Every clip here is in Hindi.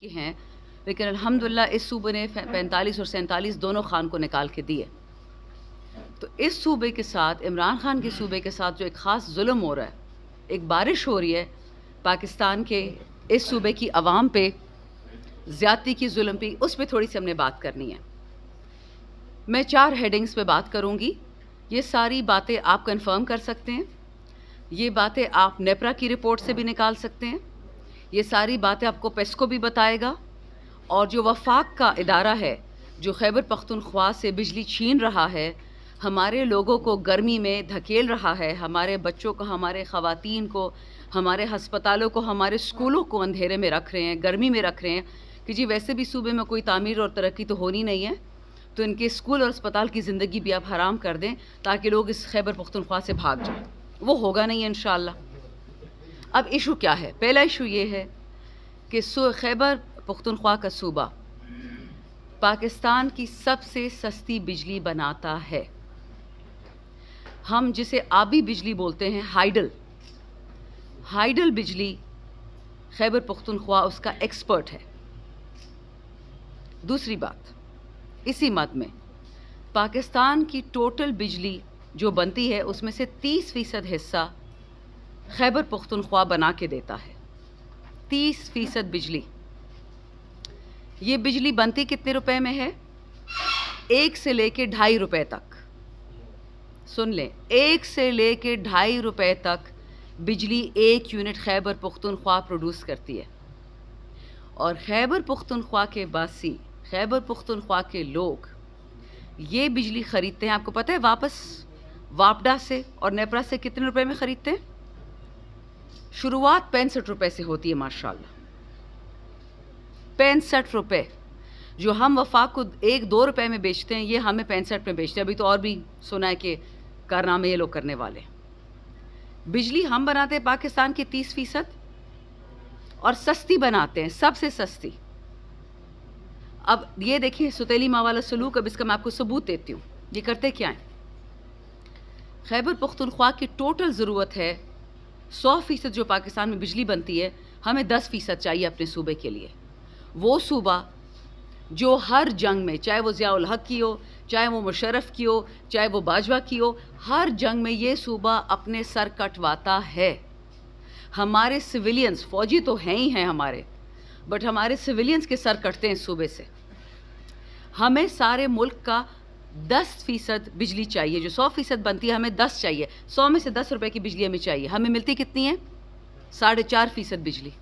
की हैं, लेकिन अल्हम्दुलिल्लाह इस सूबे ने 45 और 47 दोनों खान को निकाल के दिए। तो इस सूबे के साथ, इमरान खान के सूबे के साथ जो एक ख़ास जुल्म हो रहा है, एक बारिश हो रही है पाकिस्तान के इस सूबे की आवाम पे, ज़्यादती की, जुल्म पे, उस पे थोड़ी सी हमने बात करनी है। मैं 4 हेडिंग्स पे बात करूँगी। ये सारी बातें आप कंफर्म कर सकते हैं, ये बातें आप नेपरा की रिपोर्ट से भी निकाल सकते हैं, ये सारी बातें आपको पेस्को भी बताएगा। और जो वफाक का इदारा है जो खैबर पख्तूनख्वा से बिजली छीन रहा है, हमारे लोगों को गर्मी में धकेल रहा है, हमारे बच्चों को, हमारे ख़वातीन को, हमारे हस्पतालों को, हमारे स्कूलों को अंधेरे में रख रहे हैं, गर्मी में रख रहे हैं कि जी वैसे भी सूबे में कोई तामीर और तरक्की तो होनी नहीं है, तो इनके स्कूल और अस्पताल की ज़िंदगी भी आप हराम कर दें ताकि लोग इस खैबर पख्तूनख्वा से भाग जाएं। वो होगा नहीं है इंशाअल्लाह। अब इशू क्या है? पहला इशू ये है कि खैबर पख्तूनख्वा का सूबा पाकिस्तान की सबसे सस्ती बिजली बनाता है। हम जिसे आबी बिजली बोलते हैं, हाइडल बिजली, खैबर पख्तूनख्वा उसका एक्सपर्ट है। दूसरी बात, इसी मद में पाकिस्तान की टोटल बिजली जो बनती है उसमें से 30% हिस्सा खैबर पख्तूनख्वा बना के देता है। 30% बिजली। ये बिजली बनती कितने रुपए में है? 1 से लेके 2.5 रुपए तक। सुन लें, 1 से लेके 2.5 रुपए तक बिजली 1 यूनिट खैबर पख्तूनख्वा प्रोड्यूस करती है। और खैबर पख्तूनख्वा के बासी, खैबर पख्तूनख्वा के लोग ये बिजली ख़रीदते हैं, आपको पता है वापस वापडा से और नेपरा से कितने रुपए में ख़रीदते हैं? शुरुआत 65 रुपए से होती है माशाल्लाह। 65 रुपए। जो हम वफाक को 1-2 रुपए में बेचते हैं, ये हमें 65 में बेचते हैं। अभी तो और भी सुना है कि कारनामे ये लोग करने वाले। बिजली हम बनाते हैं पाकिस्तान की 30% और सस्ती बनाते हैं, सबसे सस्ती। अब ये देखिए सुतेली माँ वाला सलूक। अब इसका मैं आपको सबूत देती हूँ। ये करते क्या है? खैबर पख्तूनख्वा की टोटल ज़रूरत है 100% जो पाकिस्तान में बिजली बनती है, हमें 10% चाहिए अपने सूबे के लिए। वो सूबा जो हर जंग में, चाहे वो ज़ियाउल हक की हो, चाहे वो मुशर्रफ की हो, चाहे वो बाजवा की हो, हर जंग में ये सूबा अपने सर कटवाता है। हमारे सिविलियंस, फ़ौजी तो हैं ही हैं हमारे, बट हमारे सिविलियंस के सर कटते हैं इस सूबे से। हमें सारे मुल्क का 10% बिजली चाहिए। जो 100% बनती है, हमें 10 चाहिए। 100 में से 10 रुपए की बिजली हमें चाहिए। हमें मिलती कितनी है? 4.5% बिजली।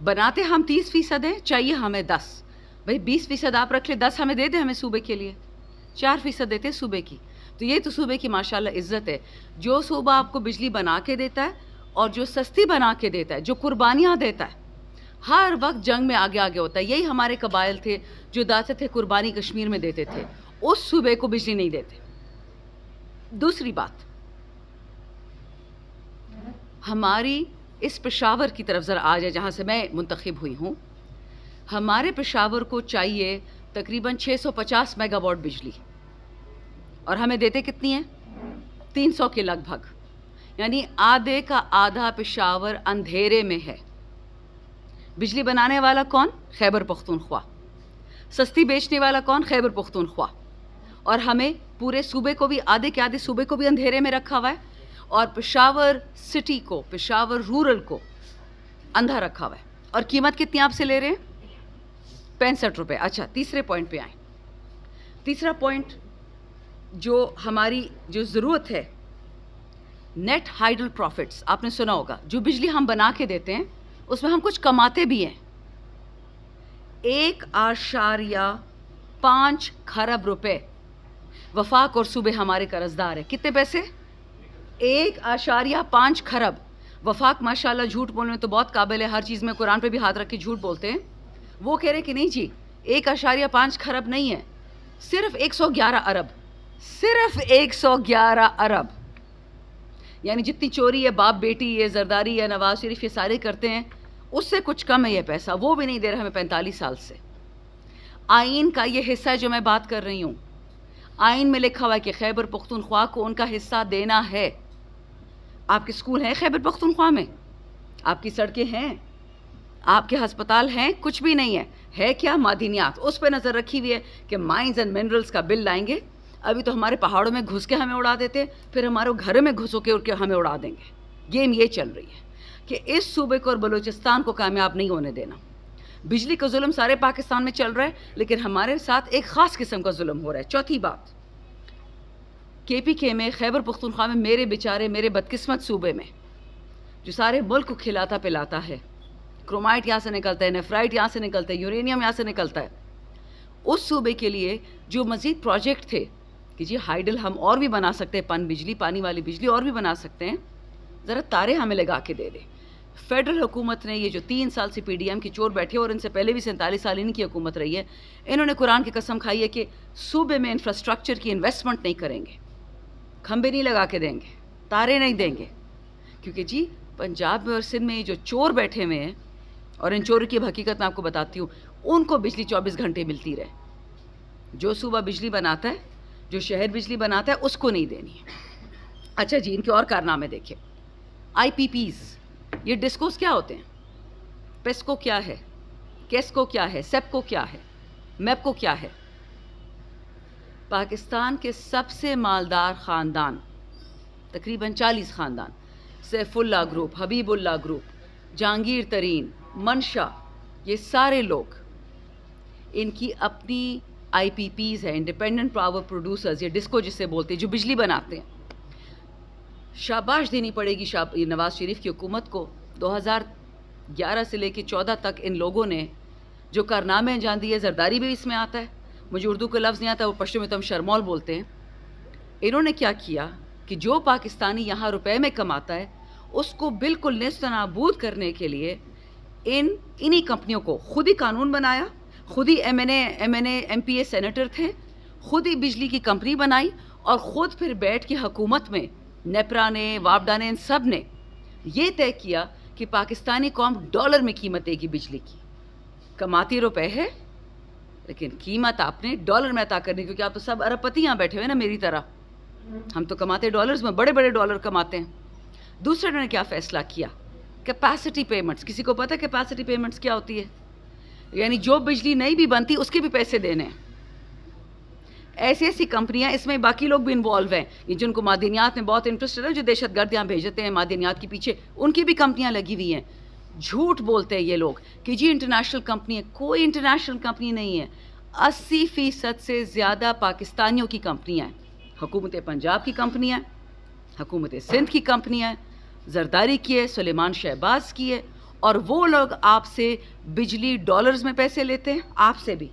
बनाते हम 30% हैं, चाहिए हमें 10। भाई 20% आप रख ले, 10 हमें दे दे, हमें सूबे के लिए 4% देते हैं सूबे की। तो ये तो सूबे की माशाल्लाह इज़्ज़त है। जो सूबा आपको बिजली बना के देता है और जो सस्ती बना के देता है, जो कुर्बानियाँ देता है, हर वक्त जंग में आगे आगे होता है। यही हमारे कबाइल थे जो दाते थे कुर्बानी कश्मीर में देते थे, उस सूबे को बिजली नहीं देते। दूसरी बात, हमारी इस पेशावर की तरफ ज़रा आ जाए जहाँ से मैं मुंतखब हुई हूँ। हमारे पेशावर को चाहिए तकरीबन 650 मेगावाट बिजली और हमें देते कितनी है? 300 के लगभग। यानी आधे का आधा पेशावर अंधेरे में है। बिजली बनाने वाला कौन? खैबर पख्तूनख्वा। सस्ती बेचने वाला कौन? खैबर पख्तूनख्वा। और हमें पूरे सूबे को भी, आधे के आधे सूबे को भी अंधेरे में रखा हुआ है और पेशावर सिटी को, पेशावर रूरल को अंधा रखा हुआ है। और कीमत कितनी आपसे ले रहे हैं? 65 रुपये। अच्छा, तीसरे पॉइंट पे आए। तीसरा पॉइंट, जो हमारी जो ज़रूरत है, नेट हाइडल प्रॉफिट्स। आपने सुना होगा, जो बिजली हम बना के देते हैं उसमें हम कुछ कमाते भी हैं। 1.5 खरब रुपए वफाक और सूबे हमारे कर्जदार है। कितने पैसे? 1.5 खरब। वफाक माशाल्लाह झूठ बोलने में तो बहुत काबिल है, हर चीज़ में कुरान पे भी हाथ रख के झूठ बोलते हैं। वो कह रहे कि नहीं जी, 1.5 खरब नहीं है, सिर्फ 111 अरब। सिर्फ 111 अरब। यानी जितनी चोरी है बाप बेटी, ये जरदारी है, नवाज शरीफ, ये सारे करते हैं, उससे कुछ कम है ये पैसा। वो भी नहीं दे रहा हमें 45 साल से। आइन का ये हिस्सा है जो मैं बात कर रही हूँ। आइन में लिखा हुआ है कि खैबर पख्तूनख्वा को उनका हिस्सा देना है। आपके स्कूल हैं खैबर पख्तूनख्वा में? आपकी सड़कें हैं? आपके अस्पताल हैं, कुछ भी नहीं है क्या? मादनियात। उस पर नज़र रखी हुई है कि माइंस एंड मिनरल्स का बिल लाएंगे। अभी तो हमारे पहाड़ों में घुस के हमें उड़ा देते, फिर हमारे घरों में घुस के हमें उड़ा देंगे। गेम ये चल रही है कि इस सूबे को और बलूचिस्तान को कामयाब नहीं होने देना। बिजली का जुल्म सारे पाकिस्तान में चल रहा है, लेकिन हमारे साथ एक ख़ास किस्म का जुल्म हो रहा है। चौथी बात, KPK में, खैबर पख्तूनख्वा में, मेरे बदकिस्मत सूबे में जो सारे मुल्क को खिलाता पिलाता है, क्रोमाइट यहाँ से निकलता है, नेफ्राइट यहाँ से निकलता है, यूरेनियम यहाँ से निकलता है, उस सूबे के लिए जो मज़ीद प्रोजेक्ट थे कि जी हाइडल हम और भी बना सकते हैं, पन बिजली, पानी वाली बिजली और भी बना सकते हैं, ज़रा तारे हमें लगा के दे दे। फेडरल हुकूमत ने ये जो 3 साल से PDM की चोर बैठे, और इनसे पहले भी 47 साल इनकी हुकूमत रही है, इन्होंने कुरान की कसम खाई है कि सूबे में इंफ्रास्ट्रक्चर की इन्वेस्टमेंट नहीं करेंगे, खंबे नहीं लगा के देंगे, तारे नहीं देंगे, क्योंकि जी पंजाब में और सिंध में ये जो चोर बैठे हुए हैं, और इन चोरों की हकीकत मैं आपको बताती हूँ, उनको बिजली 24 घंटे मिलती रहे। जो सूबा बिजली बनाता है, जो शहर बिजली बनाता है, उसको नहीं देनी है। अच्छा जी, इनके और कारनामे देखिए। IPPs, ये डिस्कोस क्या होते हैं? पेस्को क्या है? केस्को क्या है? सेप्को क्या है? मैपको क्या है? पाकिस्तान के सबसे मालदार ख़ानदान, तकरीबन 40 ख़ानदान, सैफुल्ला ग्रुप, हबीबुल्ला ग्रुप, जहांगीर तरीन, मंशा, ये सारे लोग, इनकी अपनी IPPs है, इंडिपेंडेंट पावर प्रोड्यूसर्स, ये डिस्को जिसे बोलते हैं, जो बिजली बनाते हैं। शाबाश देनी पड़ेगी नवाज शरीफ की हुकूमत को। 2011 से लेकर 14 तक इन लोगों ने जो कारनामे अंजाम दिए, जरदारी भी इसमें आता है, मुझे उर्दू का लफ्ज़ नहीं आता, वो पश्चिम में तो हम शर्मौल बोलते हैं। इन्होंने क्या किया कि जो पाकिस्तानी यहाँ रुपए में कमाता है, उसको बिल्कुल नेस्त नाबूद करने के लिए इन्हीं कंपनियों को खुद ही कानून बनाया, खुद ही MNA MPA सेनेटर थे, खुद ही बिजली की कंपनी बनाई, और ख़ुद फिर बैठ के हुकूमत में नेपरा ने, वापडा ने, इन सब ने ये तय किया कि पाकिस्तानी कौम डॉलर में कीमत देगी बिजली की। कमाती रुपए है, लेकिन कीमत आपने डॉलर में अता करनी, क्योंकि आप तो सब अरबपति यहाँ बैठे हुए ना मेरी तरह, हम तो कमाते डॉलर्स में, बड़े बड़े डॉलर कमाते हैं। दूसरे ने क्या फ़ैसला किया? Capacity payments. किसी को पता है कैपेसिटी पेमेंट्स क्या होती है? यानी जो बिजली नहीं भी बनती उसके भी पैसे देने हैं। ऐसी ऐसी कंपनियां, इसमें बाकी लोग भी इन्वॉल्व हैं, ये जिनको मादनियात में बहुत इंटरेस्ट है, जो दहशतगर्द यहाँ भेजते हैं मादनियात के पीछे, उनकी भी कंपनियां लगी हुई हैं। झूठ बोलते हैं ये लोग कि जी इंटरनेशनल कंपनी है, कोई इंटरनेशनल कंपनी नहीं है। 80% से ज़्यादा पाकिस्तानियों की कंपनियाँ हैं। हुकूमत पंजाब की कंपनियाँ, हुकूमत सिंध की कंपनियाँ, जरदारी की है, सुलेमान शहबाज की है, और वो लोग आपसे बिजली डॉलर्स में पैसे लेते हैं, आपसे भी,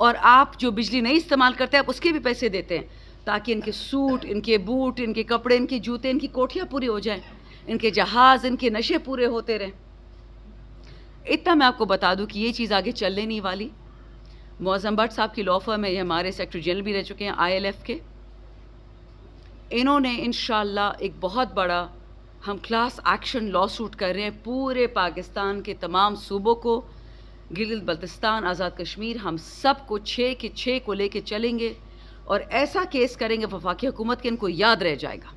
और आप जो बिजली नहीं इस्तेमाल करते आप उसके भी पैसे देते हैं, ताकि इनके सूट, इनके बूट, इनके कपड़े, इनके जूते, इनकी कोठियाँ पूरी हो जाएं, इनके जहाज़, इनके नशे पूरे होते रहें। इतना मैं आपको बता दूं कि ये चीज़ आगे चलने नहीं वाली। मौज़म भट्ट साहब की लॉ फर्म है, ये हमारे सेक्रेटरी जनरल भी रह चुके हैं ILF के। इन्होंने इंशाअल्लाह एक बहुत बड़ा हम क्लास एक्शन लॉ सूट कर रहे हैं पूरे पाकिस्तान के तमाम सूबों को, गिलगित बल्तिस्तान, आज़ाद कश्मीर, हम सब को 6 के 6 को लेके चलेंगे, और ऐसा केस करेंगे वफाकी हुकूमत के इनको याद रह जाएगा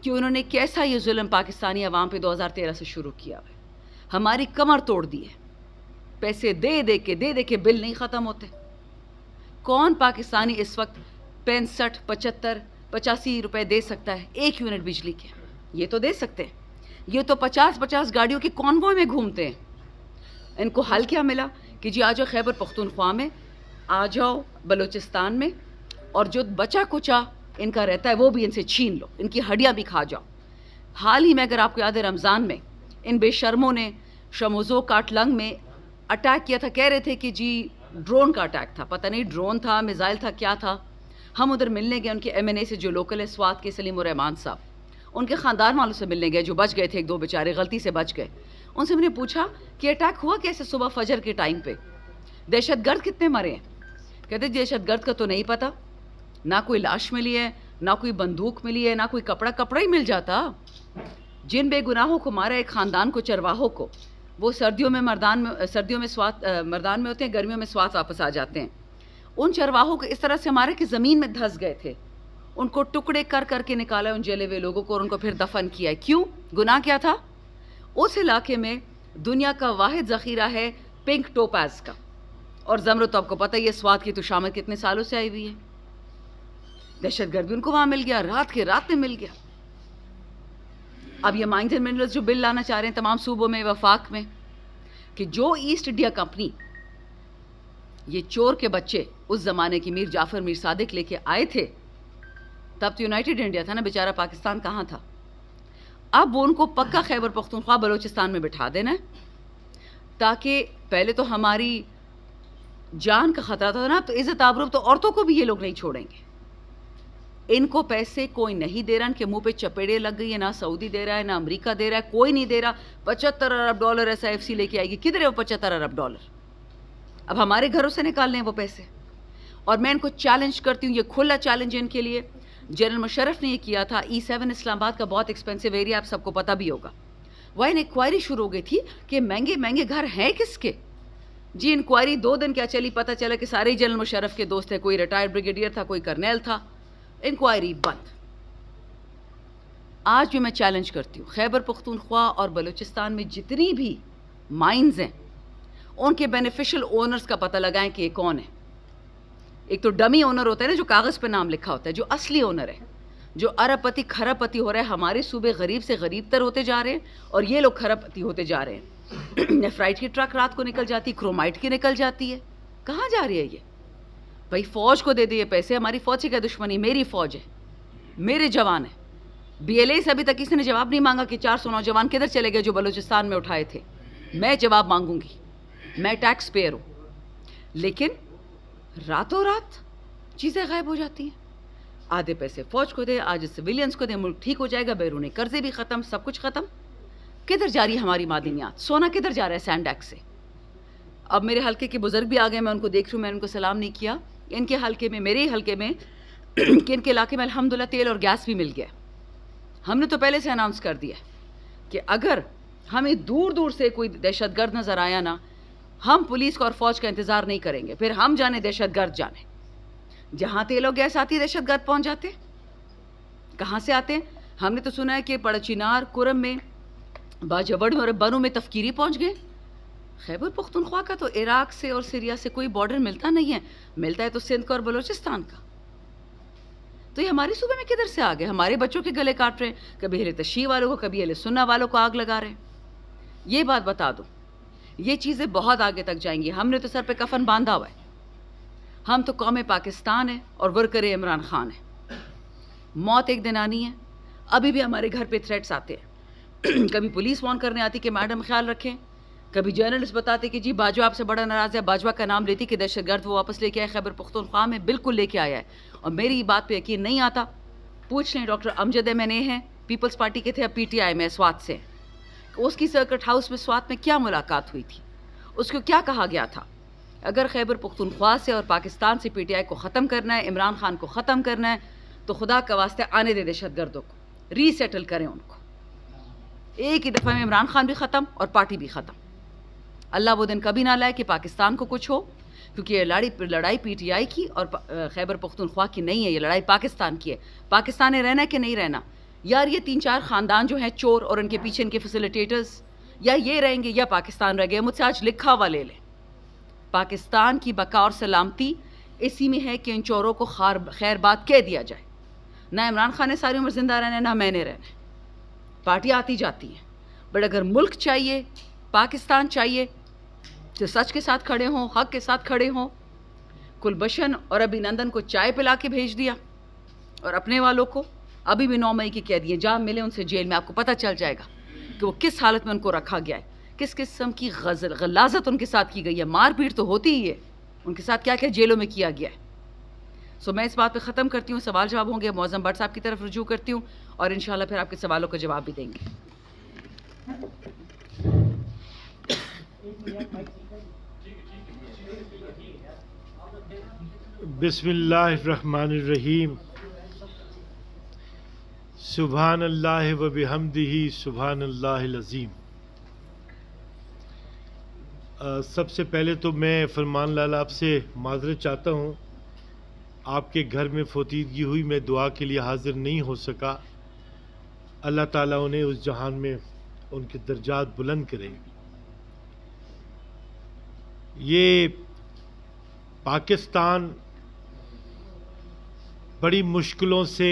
कि उन्होंने कैसा ये जुल्म पाकिस्तानी अवाम पे 2013 से शुरू किया है। हमारी कमर तोड़ दी है, पैसे दे दे के बिल नहीं ख़त्म होते। कौन पाकिस्तानी इस वक्त 65, 75, 85 रुपए दे सकता है 1 यूनिट बिजली के? ये तो दे सकते हैं, ये तो 50-50 गाड़ियों के कॉन्वॉय में घूमते हैं। इनको हल क्या मिला कि जी आ जाओ खैबर पख्तूनख्वा में, आ जाओ बलूचिस्तान में, और जो बचा कुचा इनका रहता है वो भी इनसे छीन लो, इनकी हड्डियाँ भी खा जाओ। हाल ही में अगर आपको याद है, रमज़ान में इन बेशर्मों ने शमोज़ो काटलंग में अटैक किया था। कह रहे थे कि जी ड्रोन का अटैक था, पता नहीं ड्रोन था, मिसाइल था, क्या था। हम उधर मिलने गए उनके MNA से जो लोकल है स्वात के, सलीम रहमान साहब, उनके ख़ानदान वालों से मिलने गए जो बच गए थे, 1-2 बेचारे गलती से बच गए। उनसे मैंने पूछा कि अटैक हुआ कैसे सुबह फजर के टाइम पे, दहशतगर्द कितने मरे हैं? कहते दहशतगर्द का तो नहीं पता, ना कोई लाश मिली है, ना कोई बंदूक मिली है, ना कोई कपड़ा ही मिल जाता। जिन बेगुनाहों को मारा, एक ख़ानदान को, चरवाहों को, वो सर्दियों में मर्दान में होते हैं, गर्मियों में स्वात वापस आ जाते हैं। उन चरवाहों को इस तरह से मारे कि ज़मीन में धंस गए थे, उनको टुकड़े कर करके निकाला उन जले हुए लोगों को, और उनको फिर दफन किया। क्यों? गुनाह क्या था? उस इलाके में दुनिया का वाहिद ज़ख़ीरा है पिंक टोपाज का, और ज़मरुद तो आपको पता ही है स्वाद की तुशामद कितने सालों से आई हुई है। दहशतगर्द भी उनको वहाँ मिल गया, रात के रात में मिल गया। अब ये माइंस एंड मिनरल्स जो बिल लाना चाह रहे हैं तमाम सूबों में, वफाक में, कि जो ईस्ट इंडिया कंपनी ये चोर के बच्चे उस ज़माने की मीर जाफ़र मीर सादिक लेके आए थे, तब तो यूनाइटेड इंडिया था ना, बेचारा पाकिस्तान कहाँ था। अब वो उनको पक्का खैबर पख्तूनख्वा बलोचिस्तान में बिठा देना है, ताकि पहले तो हमारी जान का ख़तरा था ना, तो इज़्ज़त आबरू तो औरतों को भी ये लोग नहीं छोड़ेंगे। इनको पैसे कोई नहीं दे रहा, इनके मुंह पे चपेड़े लग गई है, ना सऊदी दे रहा है ना अमेरिका दे रहा है, कोई नहीं दे रहा। 75 अरब डॉलर SIFC लेके आएगी, किधर है वो 75 अरब डॉलर? अब हमारे घरों से निकालने हैं वो पैसे। और मैं इनको चैलेंज करती हूँ, ये खुला चैलेंज है इनके लिए। जनरल मुशर्रफ ने ये किया था, E7 इस्लामाबाद का बहुत एक्सपेंसिव एरिया, आप सबको पता भी होगा। वह इंक्वायरी शुरू हो गई थी कि महंगे महंगे घर हैं किसके। जी इंक्वायरी 2 दिन क्या चली, पता चला कि सारे जनरल मुशर्रफ के दोस्त थे, कोई रिटायर्ड ब्रिगेडियर था, कोई कर्नल था। इंक्वायरी बंद। आज भी मैं चैलेंज करती हूँ, खैबर पख्तूनख्वा और बलूचिस्तान में जितनी भी माइंस हैं उनके बेनिफिशियल ओनर्स का पता लगाएं कि ये कौन है। एक तो डमी ओनर होता है ना, जो कागज़ पे नाम लिखा होता है, जो असली ओनर है, जो अरबपति खरबपति हो रहा है। हमारे सूबे गरीब से गरीब तर होते जा रहे हैं और ये लोग खरबपति होते जा रहे हैं। नेफ्राइट की ट्रक रात को निकल जाती, क्रोमाइट की निकल जाती है। कहाँ जा रही है ये? भाई फ़ौज को दे दिए पैसे, हमारी फ़ौज से क्या दुश्मनी? मेरी फ़ौज है, मेरे जवान है। BLA से अभी तक किसी ने जवाब नहीं मांगा कि 400 नौजवान किधर चले गए जो बलूचिस्तान में उठाए थे। मैं जवाब मांगूंगी, मैं टैक्स पेयर हूँ। लेकिन रातों रात चीज़ें गायब हो जाती हैं। आधे पैसे फ़ौज को दे, आज सिविलियंस को दे, मुल्क ठीक हो जाएगा, बैरूनी कर्जे भी ख़त्म, सब कुछ ख़त्म। किधर जा रही है हमारी मादनियात? सोना किधर जा रहा है सैंडैक से? अब मेरे हल्के के बुज़ुर्ग भी आ गए, मैं उनको देख रही हूँ, मैंने उनको सलाम नहीं किया। इनके हल्के में, मेरे हल्के में कि इनके इलाके में अल्हम्दुलिल्लाह तेल और गैस भी मिल गया। हमने तो पहले से अनाउंस कर दिया कि अगर हमें दूर दूर से कोई दहशतगर्द नज़र आया ना, हम पुलिस और फ़ौज का इंतज़ार नहीं करेंगे, फिर हम जाने दहशतगर्द जाने। जहाँ तेल और गैस आती है दहशतगर्द पहुँच जाते। कहाँ से आते हैं? हमने तो सुना है कि पड़चिनार, कुरम में, बाजवड़ में और बनू में तफकीरी पहुँच गए। खैबर पख्तूनख्वा का तो इराक से और सीरिया से कोई बॉर्डर मिलता नहीं है, मिलता है तो सिंध का और बलूचिस्तान का। तो ये हमारे सूबे में किधर से आ गए? हमारे बच्चों के गले काट रहे हैं, कभी अहले तशय्यी वालों को, कभी अहले सुन्ना वालों को आग लगा रहे हैं। ये बात बता दो, ये चीज़ें बहुत आगे तक जाएंगी। हमने तो सर पे कफन बांधा हुआ है। हम तो कौम पाकिस्तान है और वर्कर इमरान खान है। मौत एक दिन आनी है। अभी भी हमारे घर पे थ्रेट्स आते हैं। कभी पुलिस फ़ोन करने आती कि मैडम ख्याल रखें, कभी जर्नलिस्ट बताते कि जी बाजवा आपसे बड़ा नाराज़ है। बाजवा का नाम लेती कि दहशतगर्द वो वापस लेके आए, खैबर पख्तूनख्वा में बिल्कुल लेके आया है। और मेरी बात पे यकीन नहीं आता, पूछ लें डॉक्टर अमजद MNA हैं, पीपल्स पार्टी के थे, अब PTI में स्वात से। उसकी सर्किट हाउस में स्वात में क्या मुलाकात हुई थी, उसको क्या कहा गया था? अगर खैबर पख्तूनख्वा से और पाकिस्तान से PTI को ख़त्म करना है, इमरान खान को ख़त्म करना है, तो खुदा का वास्ते आने दे दहशतगर्दों को, रीसेटल करें उनको। एक ही दफ़ा में इमरान खान भी ख़त्म और पार्टी भी ख़त्म। अल्लाह वो दिन कभी ना लाए कि पाकिस्तान को कुछ हो, क्योंकि ये लड़ाई PTI की और खैबर पख्तूनख्वा की नहीं है, ये लड़ाई पाकिस्तान की है। पाकिस्तान ने रहना है कि नहीं रहना? यार ये 3-4 ख़ानदान जो हैं चोर और उनके पीछे इनके फैसिलिटेटर्स, या ये रहेंगे या पाकिस्तान रह गया। मुझसे आज लिखा हुआ ले लें, पाकिस्तान की बका और सलामती इसी में है कि इन चोरों को खैर बात कह दिया जाए। ना इमरान खान ने सारी उम्र जिंदा रहना है, ना मैंने रहना है। पार्टी आती जाती है, बट अगर मुल्क चाहिए, पाकिस्तान चाहिए, जो सच के साथ खड़े हों, हक के साथ खड़े हों। कुलभूषण और अभिनंदन को चाय पिला के भेज दिया और अपने वालों को अभी भी 9 मई की कह दिए, जहाँ मिले उनसे जेल में, आपको पता चल जाएगा कि वो किस हालत में उनको रखा गया है, किस किस्म की गलाजत उनके साथ की गई है। मारपीट तो होती ही है, उनके साथ क्या क्या जेलों में किया गया है। सो मैं इस बात पे ख़त्म करती हूँ। सवाल जवाब होंगे, मौज़म भट्ट साहब की तरफ रुजू करती हूँ और इंशाल्लाह फिर आपके सवालों का जवाब भी देंगे। बिस्मिल्लाहिर्रहमानिर्रहीम। सुभानल्लाहि व बिहम्दिही सुभानल्लाहिल अज़ीम। सबसे पहले तो मैं फरमान लाल आपसे माज़रत चाहता हूँ, आपके घर में फोतीदगी हुई, मैं दुआ के लिए हाज़िर नहीं हो सका। अल्लाह ताला उन्हें उस जहान में उनके दर्जात बुलंद करे। ये पाकिस्तान बड़ी मुश्किलों से